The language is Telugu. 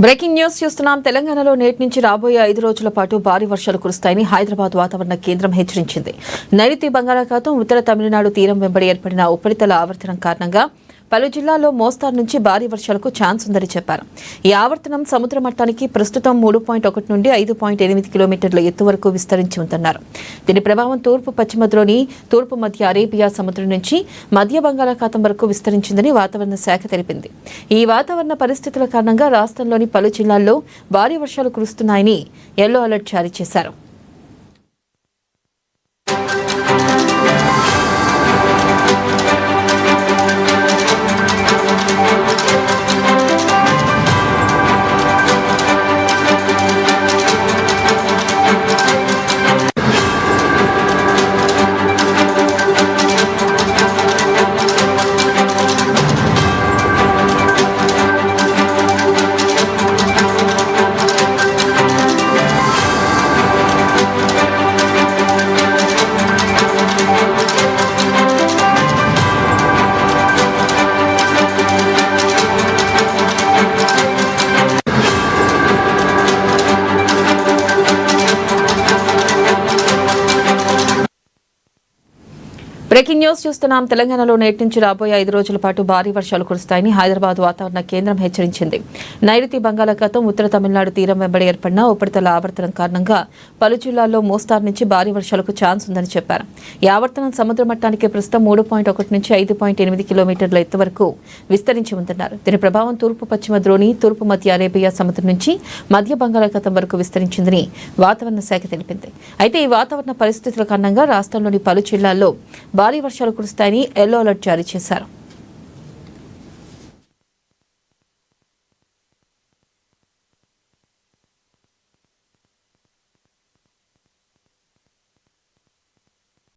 బ్రేకింగ్ న్యూస్ చూస్తున్నాం. తెలంగాణలో నేటి నుంచి రాబోయే 5 రోజుల పాటు భారీ వర్షాలు కురుస్తాయని హైదరాబాద్ వాతావరణ కేంద్రం హెచ్చరించింది. నైరుతి బంగాళాఖాతం ఉత్తర తమిళనాడు తీరం వెంబడి ఏర్పడిన ఉపరితల ఆవర్తనం కారణంగా పలు జిల్లాల్లో మోస్తారు నుంచి భారీ వర్షాలకు ఛాన్స్ ఉందని చెప్పారు. ఈ ఆవర్తనం సముద్ర మట్టానికి ప్రస్తుతం 3.1 నుండి 5.8 కిలోమీటర్ల ఎత్తు వరకు విస్తరించి ఉందన్నారు. దీని ప్రభావం తూర్పు పశ్చిమలోని తూర్పు మధ్య అరేబియా సముద్రం నుంచి మధ్య బంగాళాఖాతం వరకు విస్తరించిందని వాతావరణ శాఖ తెలిపింది. ఈ వాతావరణ పరిస్థితుల కారణంగా రాష్ట్రంలోని పలు జిల్లాల్లో భారీ వర్షాలు కురుస్తున్నాయని యెల్లో అలర్ట్ జారీ చేశారు. బ్రేకింగ్ న్యూస్ చూస్తున్నాం. తెలంగాణలో నేటి నుంచి రాబోయే 5 రోజుల పాటు భారీ వర్షాలు కురుస్తాయని హైదరాబాద్ వాతావరణ కేంద్రం హెచ్చరించింది. నైరుతి బంగాళాఖాతం ఉత్తర తమిళనాడు తీరం వెంబడి ఏర్పడిన ఉపరితల ఆవర్తనం కారణంగా పలు జిల్లాల్లో మోస్తారు నుంచి భారీ వర్షాలకు ఛాన్స్ ఉందని చెప్పారు. ఈ ఆవర్తనం సముద్ర మట్టానికి ప్రస్తుతం 3.1 నుంచి 5.8 కిలోమీటర్ల ఎత్తు వరకు విస్తరించి ఉందన్నారు. దీని ప్రభావం తూర్పు పశ్చిమ ద్రోణి తూర్పు మధ్య అరేబియా సముద్రం నుంచి మధ్య బంగాళాఖాతం వరకు విస్తరించిందని వాతావరణ శాఖ తెలిపింది. అయితే ఈ వాతావరణ పరిస్థితుల కారణంగా రాష్ట్రంలోని పలు జిల్లాల్లో భారీ వర్షాలు కురుస్తాయని యెల్లో అలర్ట్ జారీ చేశారు.